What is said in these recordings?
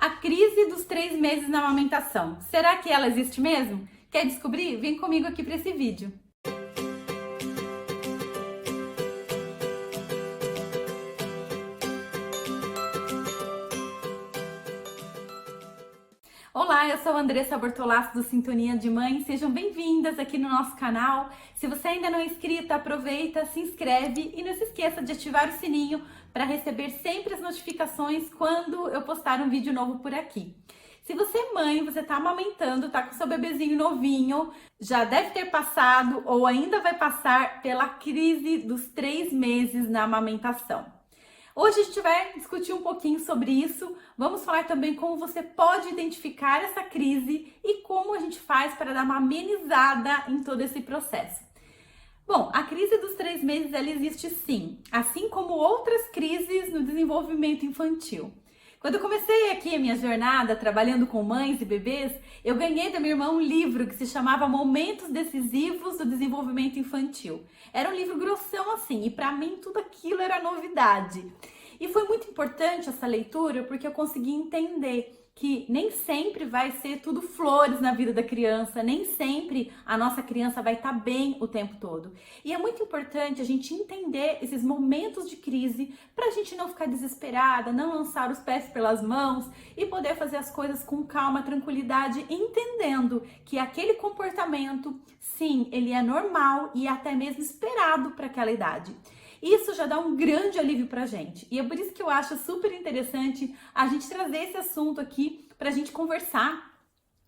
A crise dos 3 meses na amamentação. Será que ela existe mesmo? Quer descobrir? Vem comigo aqui para esse vídeo. Olá, eu sou a Andressa Bortolassi do Sintonia de Mãe. Sejam bem-vindas aqui no nosso canal. Se você ainda não é inscrita, aproveita, se inscreve e não se esqueça de ativar o sininho para receber sempre as notificações quando eu postar um vídeo novo por aqui. Se você é mãe, você está amamentando, está com seu bebezinho novinho, já deve ter passado ou ainda vai passar pela crise dos 3 meses na amamentação. Hoje a gente vai discutir um pouquinho sobre isso, vamos falar também como você pode identificar essa crise e como a gente faz para dar uma amenizada em todo esse processo. Bom, a crise dos 3 meses ela existe sim, assim como outras crises no desenvolvimento infantil. Quando eu comecei aqui a minha jornada trabalhando com mães e bebês, eu ganhei da minha irmã um livro que se chamava Momentos Decisivos do Desenvolvimento Infantil. Era um livro grossão assim, e para mim tudo aquilo era novidade. E foi muito importante essa leitura porque eu consegui entender que nem sempre vai ser tudo flores na vida da criança, nem sempre a nossa criança vai estar bem o tempo todo. E é muito importante a gente entender esses momentos de crise para a gente não ficar desesperada, não lançar os pés pelas mãos e poder fazer as coisas com calma, tranquilidade, entendendo que aquele comportamento, sim, ele é normal e até mesmo esperado para aquela idade. Isso já dá um grande alívio pra gente. E é por isso que eu acho super interessante a gente trazer esse assunto aqui pra gente conversar.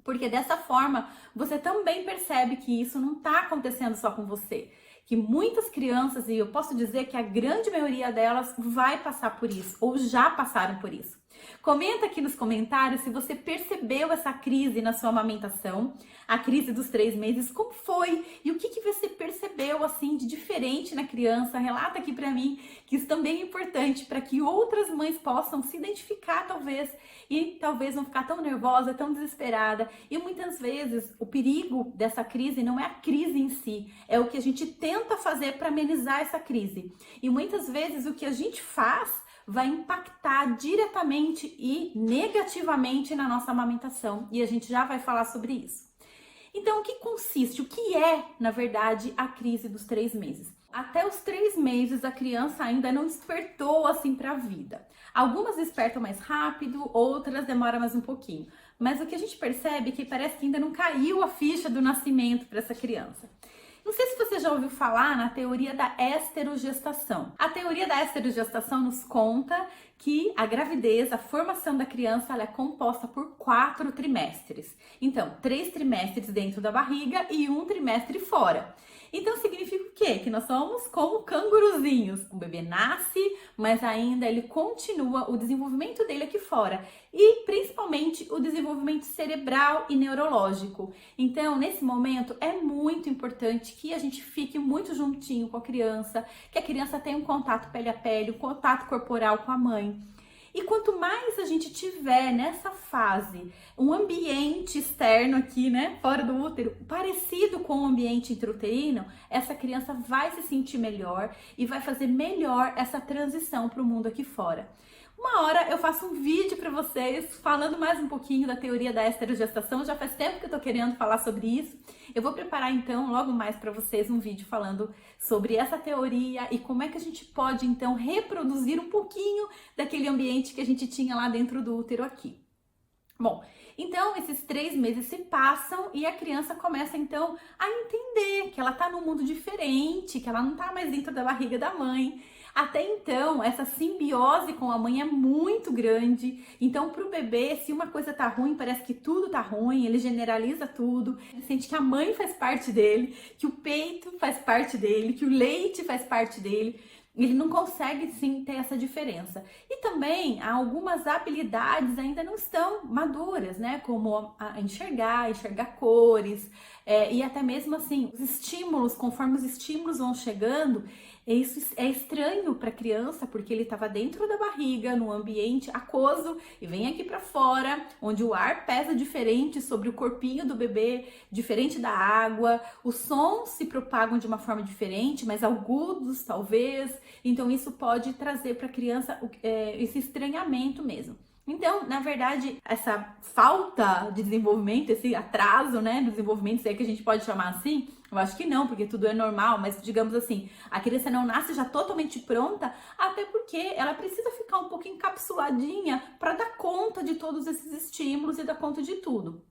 Porque dessa forma, você também percebe que isso não tá acontecendo só com você. Que muitas crianças, e eu posso dizer que a grande maioria delas vai passar por isso, ou já passaram por isso. Comenta aqui nos comentários se você percebeu essa crise na sua amamentação, a crise dos 3 meses, como foi? E o que você percebeu assim de diferente na criança? Relata aqui pra mim, que isso também é importante para que outras mães possam se identificar talvez e talvez não ficar tão nervosa, tão desesperada. E muitas vezes o perigo dessa crise não é a crise em si, é o que a gente tenta fazer para amenizar essa crise. E muitas vezes o que a gente faz vai impactar diretamente e negativamente na nossa amamentação. E a gente já vai falar sobre isso. Então, o que consiste? O que é, na verdade, a crise dos 3 meses? Até os 3 meses, a criança ainda não despertou assim para a vida. Algumas despertam mais rápido, outras demoram mais um pouquinho. Mas o que a gente percebe é que parece que ainda não caiu a ficha do nascimento para essa criança. Não sei se você já ouviu falar na teoria da esterogestação. A teoria da esterogestação nos conta que a gravidez, a formação da criança, ela é composta por 4 trimestres. Então, 3 trimestres dentro da barriga e 1 trimestre fora. Então, significa o quê? Que nós somos como canguruzinhos. O bebê nasce, mas ainda ele continua o desenvolvimento dele aqui fora. E, principalmente, o desenvolvimento cerebral e neurológico. Então, nesse momento, é muito importante que a gente fique muito juntinho com a criança, que a criança tenha um contato pele a pele, um contato corporal com a mãe. E quanto mais a gente tiver nessa fase um ambiente externo aqui, né, fora do útero, parecido com o ambiente intrauterino, essa criança vai se sentir melhor e vai fazer melhor essa transição para o mundo aqui fora. Uma hora eu faço um vídeo para vocês falando mais um pouquinho da teoria da esterogestação, já faz tempo que eu tô querendo falar sobre isso. Eu vou preparar então logo mais para vocês um vídeo falando sobre essa teoria e como é que a gente pode então reproduzir um pouquinho daquele ambiente que a gente tinha lá dentro do útero aqui. Bom, então esses 3 meses se passam e a criança começa então a entender que ela tá num mundo diferente, que ela não tá mais dentro da barriga da mãe. Até então, essa simbiose com a mãe é muito grande. Então, para o bebê, se uma coisa tá ruim, parece que tudo tá ruim, ele generaliza tudo. Ele sente que a mãe faz parte dele, que o peito faz parte dele, que o leite faz parte dele. Ele não consegue, sim, ter essa diferença. E também, algumas habilidades ainda não estão maduras, né? Como enxergar cores, e até mesmo, assim, os estímulos, conforme os estímulos vão chegando, isso é estranho para a criança, porque ele estava dentro da barriga, num ambiente aquoso, e vem aqui para fora, onde o ar pesa diferente sobre o corpinho do bebê, diferente da água, os sons se propagam de uma forma diferente, mais agudos talvez, então isso pode trazer para a criança esse estranhamento mesmo. Então, na verdade, essa falta de desenvolvimento, esse atraso, né, no desenvolvimento, se é que a gente pode chamar assim, eu acho que não, porque tudo é normal, mas digamos assim, a criança não nasce já totalmente pronta, até porque ela precisa ficar um pouco encapsuladinha para dar conta de todos esses estímulos e dar conta de tudo.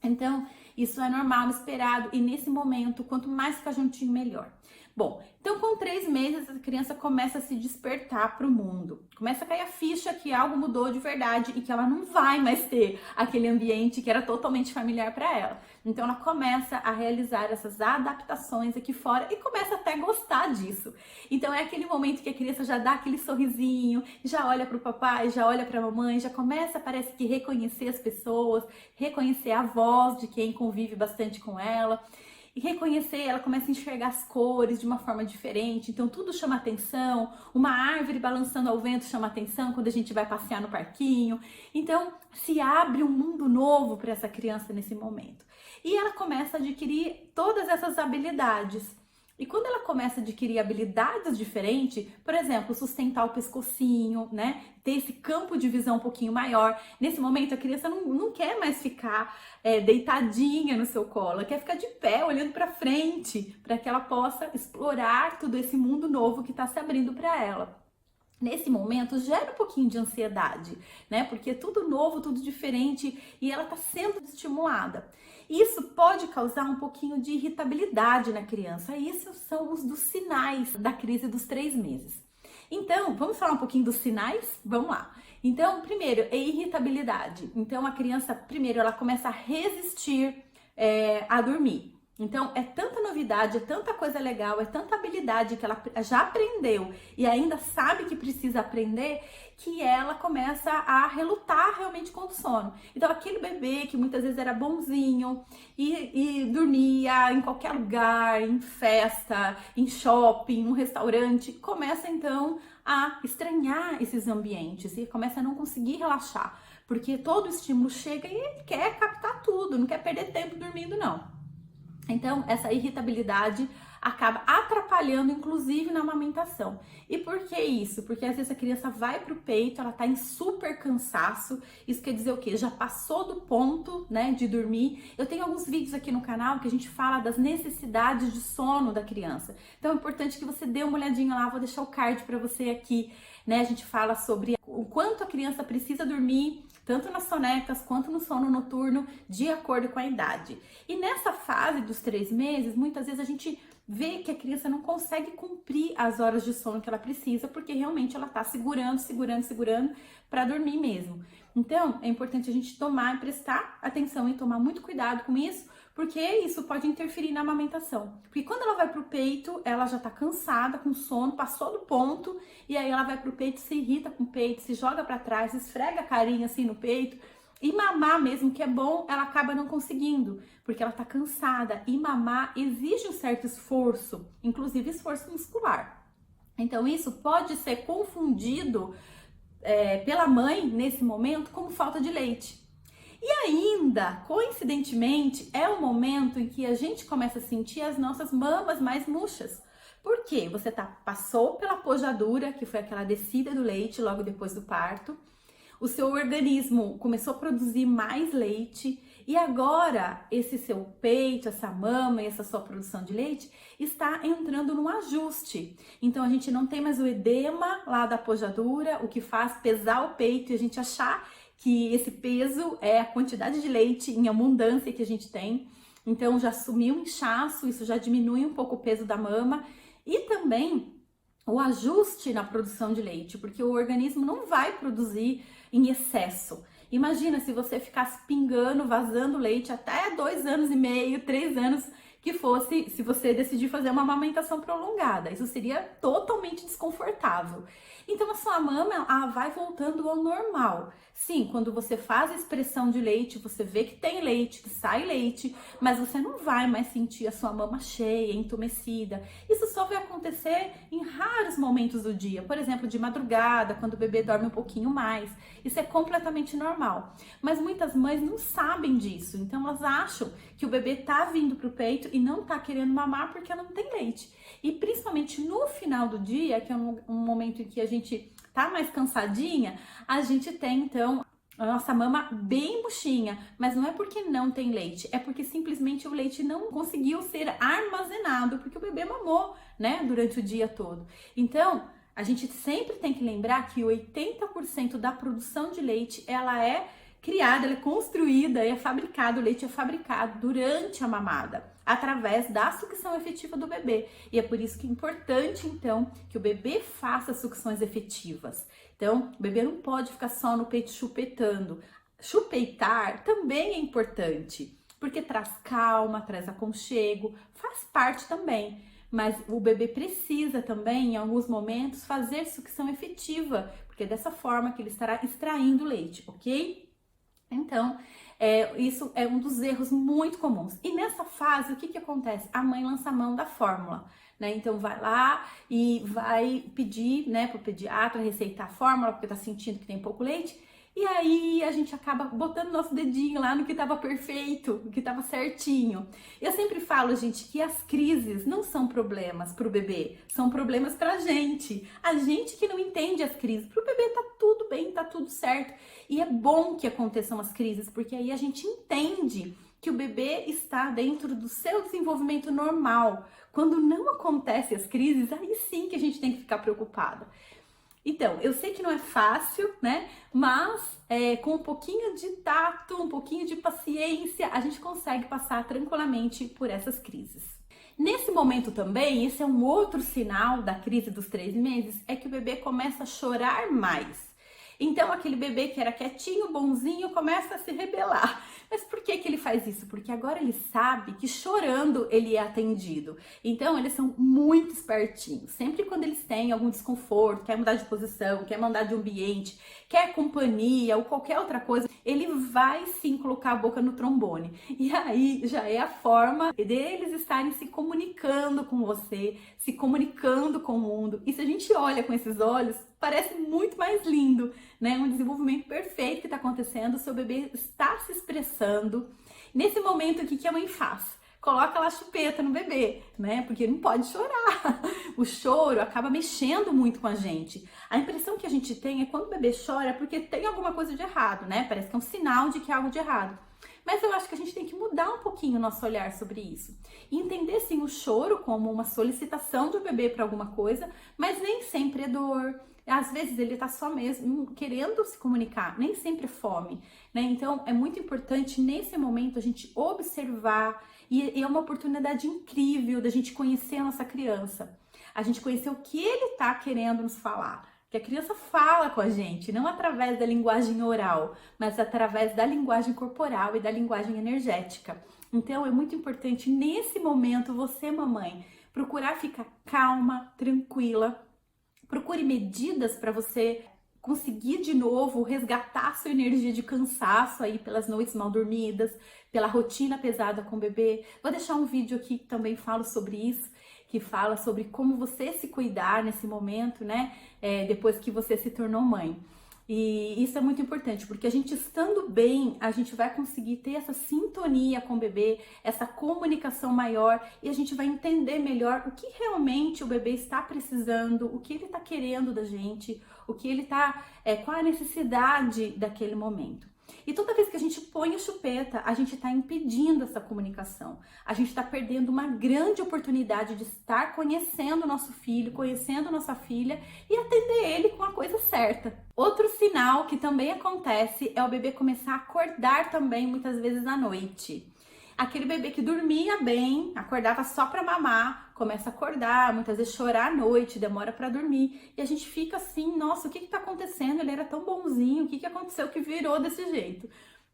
Então, isso é normal, esperado, e nesse momento, quanto mais ficar juntinho, melhor. Bom, então com 3 meses a criança começa a se despertar para o mundo. Começa a cair a ficha que algo mudou de verdade e que ela não vai mais ter aquele ambiente que era totalmente familiar para ela. Então ela começa a realizar essas adaptações aqui fora e começa até a gostar disso. Então é aquele momento que a criança já dá aquele sorrisinho, já olha para o papai, já olha para a mamãe, já começa, parece que reconhecer as pessoas, reconhecer a voz de quem convive bastante com ela. E reconhecer, ela começa a enxergar as cores de uma forma diferente, então tudo chama atenção, uma árvore balançando ao vento chama atenção quando a gente vai passear no parquinho, então se abre um mundo novo para essa criança nesse momento. E ela começa a adquirir todas essas habilidades. E quando ela começa a adquirir habilidades diferentes, por exemplo, sustentar o pescocinho, né? Ter esse campo de visão um pouquinho maior. Nesse momento, a criança não quer mais ficar deitadinha no seu colo, ela quer ficar de pé, olhando para frente, para que ela possa explorar todo esse mundo novo que está se abrindo para ela. Nesse momento gera um pouquinho de ansiedade, né? Porque é tudo novo, tudo diferente e ela está sendo estimulada. Isso pode causar um pouquinho de irritabilidade na criança. Esses são os dos sinais da crise dos 3 meses. Então, vamos falar um pouquinho dos sinais? Vamos lá. Então, primeiro, é irritabilidade. Então, a criança, primeiro, ela começa a resistir a dormir. Então, é tanta novidade, é tanta coisa legal, é tanta habilidade que ela já aprendeu e ainda sabe que precisa aprender, que ela começa a relutar realmente com o sono. Então, aquele bebê que muitas vezes era bonzinho e dormia em qualquer lugar, em festa, em shopping, num restaurante, começa então a estranhar esses ambientes e começa a não conseguir relaxar, porque todo estímulo chega e ele quer captar tudo, não quer perder tempo dormindo, não. Então, essa irritabilidade acaba atrapalhando, inclusive, na amamentação. E por que isso? Porque às vezes a criança vai para o peito, ela tá em super cansaço. Isso quer dizer o quê? Já passou do ponto, né, de dormir. Eu tenho alguns vídeos aqui no canal que a gente fala das necessidades de sono da criança. Então, é importante que você dê uma olhadinha lá. Vou deixar o card para você aqui, né? A gente fala sobre o quanto a criança precisa dormir, tanto nas sonecas quanto no sono noturno, de acordo com a idade. E nessa fase dos 3 meses, muitas vezes a gente vê que a criança não consegue cumprir as horas de sono que ela precisa, porque realmente ela tá segurando para dormir mesmo. Então, é importante a gente prestar atenção e tomar muito cuidado com isso, porque isso pode interferir na amamentação. Porque quando ela vai pro peito, ela já tá cansada, com sono, passou do ponto, e aí ela vai pro peito, se irrita com o peito, se joga para trás, esfrega a carinha assim no peito, e mamar mesmo, que é bom, ela acaba não conseguindo, porque ela tá cansada, e mamar exige um certo esforço, inclusive esforço muscular. Então isso pode ser confundido pela mãe, nesse momento, como falta de leite. E ainda, coincidentemente, é o momento em que a gente começa a sentir as nossas mamas mais murchas. Por quê? Você passou pela pojadura, que foi aquela descida do leite logo depois do parto. O seu organismo começou a produzir mais leite e agora esse seu peito, essa mama e essa sua produção de leite está entrando num ajuste. Então a gente não tem mais o edema lá da pojadura, o que faz pesar o peito e a gente achar que esse peso é a quantidade de leite em abundância que a gente tem. Então já sumiu o inchaço, isso já diminui um pouco o peso da mama e também o ajuste na produção de leite, porque o organismo não vai produzir em excesso. Imagina se você ficasse pingando, vazando leite até 2 anos e meio, 3 anos, que fosse, se você decidir fazer uma amamentação prolongada. Isso seria totalmente desconfortável. Então a sua mama, ela vai voltando ao normal. Sim, quando você faz a expressão de leite, você vê que tem leite, que sai leite, mas você não vai mais sentir a sua mama cheia, entumecida. Isso só vai acontecer em raros momentos do dia, por exemplo, de madrugada, quando o bebê dorme um pouquinho mais. Isso é completamente normal. Mas muitas mães não sabem disso, então elas acham que o bebê tá vindo pro peito e não tá querendo mamar porque ela não tem leite. E principalmente no final do dia, que é um momento em que a gente tá mais cansadinha, a gente tem então a nossa mama bem murchinha, mas não é porque não tem leite, é porque simplesmente o leite não conseguiu ser armazenado, porque o bebê mamou, né, durante o dia todo. Então, a gente sempre tem que lembrar que 80% da produção de leite, ela é criada, ela é construída, é fabricado, o leite é fabricado durante a mamada, através da sucção efetiva do bebê. E é por isso que é importante, então, que o bebê faça sucções efetivas. Então, o bebê não pode ficar só no peito chupetando. Chupeitar também é importante, porque traz calma, traz aconchego, faz parte também. Mas o bebê precisa também, em alguns momentos, fazer sucção efetiva, porque é dessa forma que ele estará extraindo leite, ok? Então, isso é um dos erros muito comuns. E nessa fase, o que acontece? A mãe lança a mão da fórmula, né? Então, vai lá e vai pedir, né, para o pediatra receitar a fórmula, porque tá sentindo que tem pouco leite. E aí, a gente acaba botando nosso dedinho lá no que estava perfeito, no que estava certinho. Eu sempre falo, gente, que as crises não são problemas para o bebê, são problemas para a gente. A gente que não entende as crises. Para o bebê tá tudo bem, tá tudo certo. E é bom que aconteçam as crises, porque aí a gente entende que o bebê está dentro do seu desenvolvimento normal. Quando não acontecem as crises, aí sim que a gente tem que ficar preocupada. Então, eu sei que não é fácil, né? Mas com um pouquinho de tato, um pouquinho de paciência, a gente consegue passar tranquilamente por essas crises. Nesse momento também, esse é um outro sinal da crise dos 3 meses, é que o bebê começa a chorar mais. Então, aquele bebê que era quietinho, bonzinho, começa a se rebelar. Mas por que ele faz isso? Porque agora ele sabe que chorando ele é atendido. Então, eles são muito espertinhos. Sempre quando eles têm algum desconforto, quer mudar de posição, quer mudar de ambiente, quer companhia ou qualquer outra coisa, ele vai sim colocar a boca no trombone. E aí já é a forma deles estarem se comunicando com você, se comunicando com o mundo. E se a gente olha com esses olhos, parece muito mais lindo, né? Um desenvolvimento perfeito que está acontecendo, o seu bebê está se expressando. Nesse momento, o que a mãe faz? Coloca lá a chupeta no bebê, né? Porque não pode chorar. O choro acaba mexendo muito com a gente. A impressão que a gente tem é quando o bebê chora porque tem alguma coisa de errado, né? Parece que é um sinal de que há algo de errado. Mas eu acho que a gente tem que mudar um pouquinho o nosso olhar sobre isso. E entender, sim, o choro como uma solicitação do bebê para alguma coisa, mas nem sempre é dor. Às vezes ele tá só mesmo querendo se comunicar, nem sempre é fome, né? Então é muito importante nesse momento a gente observar e é uma oportunidade incrível da gente conhecer a nossa criança. A gente conhecer o que ele tá querendo nos falar. Que a criança fala com a gente, não através da linguagem oral, mas através da linguagem corporal e da linguagem energética. Então é muito importante nesse momento você, mamãe, procurar ficar calma, tranquila. Procure medidas para você conseguir de novo resgatar sua energia de cansaço aí pelas noites mal dormidas, pela rotina pesada com o bebê. Vou deixar um vídeo aqui que também falo sobre isso, que fala sobre como você se cuidar nesse momento, né? Depois que você se tornou mãe. E isso é muito importante, porque a gente estando bem, a gente vai conseguir ter essa sintonia com o bebê, essa comunicação maior, e a gente vai entender melhor o que realmente o bebê está precisando, o que ele está querendo da gente, o que ele está, qual a necessidade daquele momento. E toda vez que a gente põe a chupeta, a gente está impedindo essa comunicação. A gente está perdendo uma grande oportunidade de estar conhecendo o nosso filho, conhecendo nossa filha e atender ele com a coisa certa. Outro sinal que também acontece é o bebê começar a acordar também muitas vezes à noite. Aquele bebê que dormia bem, acordava só para mamar, começa a acordar, muitas vezes chorar à noite, demora para dormir. E a gente fica assim, nossa, o que tá acontecendo? Ele era tão bonzinho, o que aconteceu que virou desse jeito?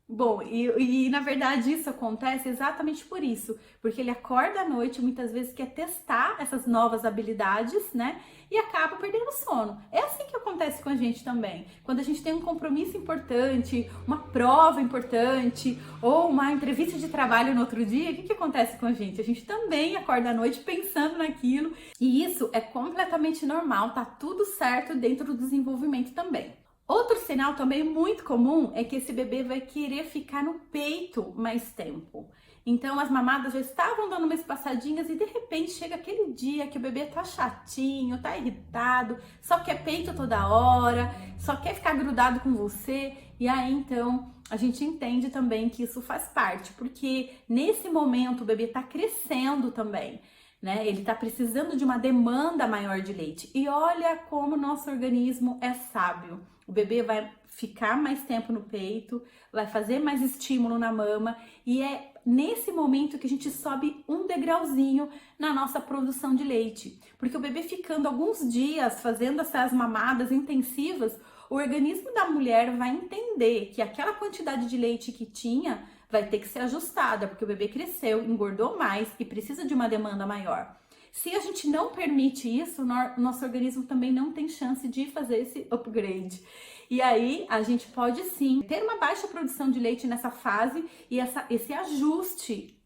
Bom, e na verdade isso acontece exatamente por isso, porque ele acorda à noite, muitas vezes quer testar essas novas habilidades, né? E acaba perdendo o sono. É assim que acontece com a gente também. Quando a gente tem um compromisso importante, uma prova importante, ou uma entrevista de trabalho no outro dia, o que acontece com a gente? A gente também acorda à noite pensando naquilo, e isso é completamente normal, tá tudo certo dentro do desenvolvimento também. Outro sinal também muito comum é que esse bebê vai querer ficar no peito mais tempo. Então as mamadas já estavam dando umas passadinhas e de repente chega aquele dia que o bebê tá chatinho, tá irritado, só quer peito toda hora, só quer ficar grudado com você. E aí, então, a gente entende também que isso faz parte, porque nesse momento o bebê tá crescendo também, né? Ele tá precisando de uma demanda maior de leite. E olha como o nosso organismo é sábio. O bebê vai ficar mais tempo no peito, vai fazer mais estímulo na mama, e é nesse momento que a gente sobe um degrauzinho na nossa produção de leite. Porque o bebê ficando alguns dias fazendo essas mamadas intensivas, o organismo da mulher vai entender que aquela quantidade de leite que tinha vai ter que ser ajustada, porque o bebê cresceu, engordou mais e precisa de uma demanda maior. Se a gente não permite isso, o nosso organismo também não tem chance de fazer esse upgrade. E aí a gente pode sim ter uma baixa produção de leite nessa fase e esse ajuste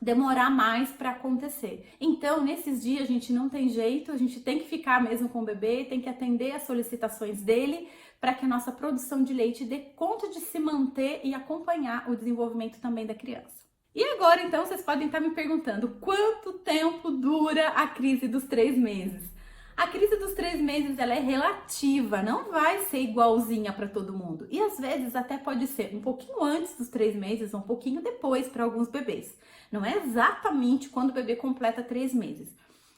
demorar mais para acontecer. Então, nesses dias a gente não tem jeito, a gente tem que ficar mesmo com o bebê, tem que atender as solicitações dele para que a nossa produção de leite dê conta de se manter e acompanhar o desenvolvimento também da criança. E agora, então, vocês podem estar me perguntando quanto tempo dura a crise dos 3 meses? A crise dos 3 meses ela é relativa, não vai ser igualzinha para todo mundo. E às vezes até pode ser um pouquinho antes dos 3 meses, um pouquinho depois para alguns bebês. Não é exatamente quando o bebê completa 3 meses.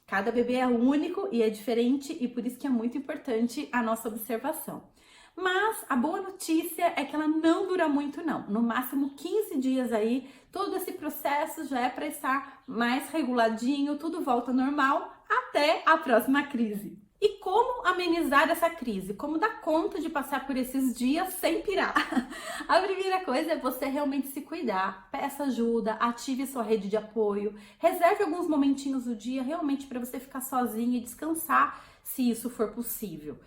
Cada bebê é único e é diferente e por isso que é muito importante a nossa observação. Mas a boa notícia é que ela não dura muito não, no máximo 15 dias aí, todo esse processo já é para estar mais reguladinho, tudo volta ao normal até a próxima crise. E como amenizar essa crise? Como dar conta de passar por esses dias sem pirar? A primeira coisa é você realmente se cuidar, peça ajuda, ative sua rede de apoio, reserve alguns momentinhos do dia realmente para você ficar sozinha e descansar, se isso for possível.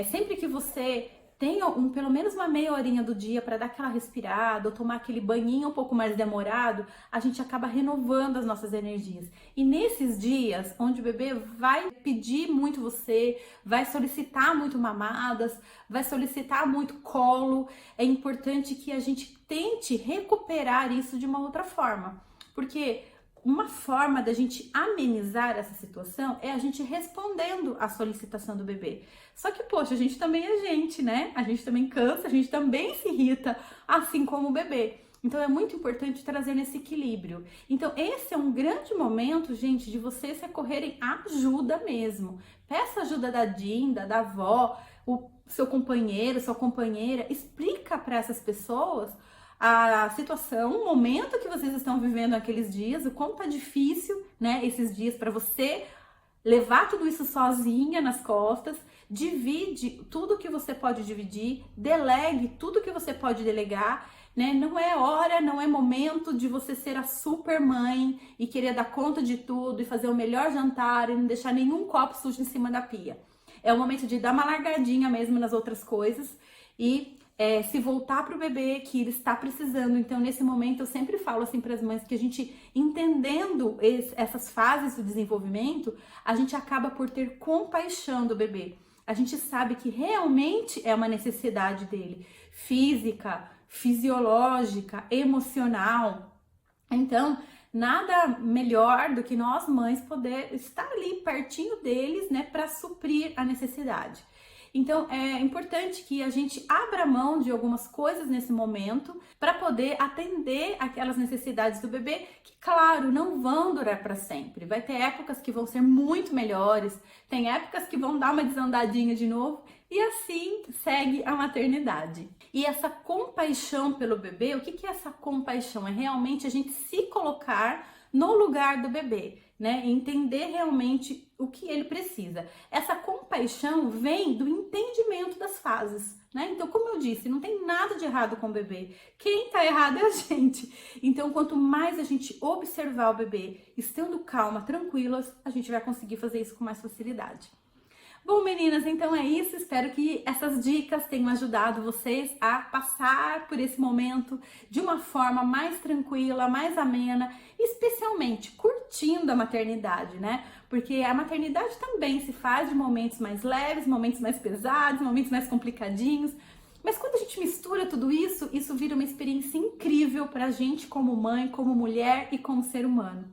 Sempre que você tenha pelo menos uma meia horinha do dia para dar aquela respirada ou tomar aquele banhinho um pouco mais demorado, a gente acaba renovando as nossas energias. E nesses dias onde o bebê vai pedir muito você, vai solicitar muito mamadas, vai solicitar muito colo, é importante que a gente tente recuperar isso de uma outra forma. Porque uma forma da gente amenizar essa situação é a gente respondendo à solicitação do bebê. Só que, poxa, a gente também é gente, né? A gente também cansa, a gente também se irrita, assim como o bebê. Então é muito importante trazer esse equilíbrio. Então esse é um grande momento, gente, de vocês recorrerem à ajuda mesmo. Peça ajuda da Dinda, da avó, o seu companheiro, sua companheira. Explica para essas pessoas a situação, o momento que vocês estão vivendo naqueles dias, o quanto tá difícil, né, esses dias para você levar tudo isso sozinha nas costas. Divide tudo que você pode dividir, delegue tudo que você pode delegar, né? Não é hora, não é momento de você ser a super mãe e querer dar conta de tudo e fazer o melhor jantar e não deixar nenhum copo sujo em cima da pia. É o momento de dar uma largadinha mesmo nas outras coisas e se voltar para o bebê que ele está precisando. Então, nesse momento, eu sempre falo assim para as mães que a gente, entendendo essas fases do desenvolvimento, a gente acaba por ter compaixão do bebê. A gente sabe que realmente é uma necessidade dele, física, fisiológica, emocional. Então, nada melhor do que nós mães poder estar ali pertinho deles, né, para suprir a necessidade. Então, é importante que a gente abra mão de algumas coisas nesse momento para poder atender aquelas necessidades do bebê que, claro, não vão durar para sempre. Vai ter épocas que vão ser muito melhores, tem épocas que vão dar uma desandadinha de novo e assim segue a maternidade. E essa compaixão pelo bebê, o que é essa compaixão? É realmente a gente se colocar no lugar do bebê, né? Entender realmente o que ele precisa. Essa compaixão vem do entendimento das fases, né? Então, como eu disse, não tem nada de errado com o bebê. Quem tá errado é a gente. Então, quanto mais a gente observar o bebê, estando calma, tranquilas, a gente vai conseguir fazer isso com mais facilidade. Bom, meninas, então é isso. Espero que essas dicas tenham ajudado vocês a passar por esse momento de uma forma mais tranquila, mais amena, especialmente curtindo a maternidade, né? Porque a maternidade também se faz de momentos mais leves, momentos mais pesados, momentos mais complicadinhos. Mas quando a gente mistura tudo isso, isso vira uma experiência incrível pra gente como mãe, como mulher e como ser humano.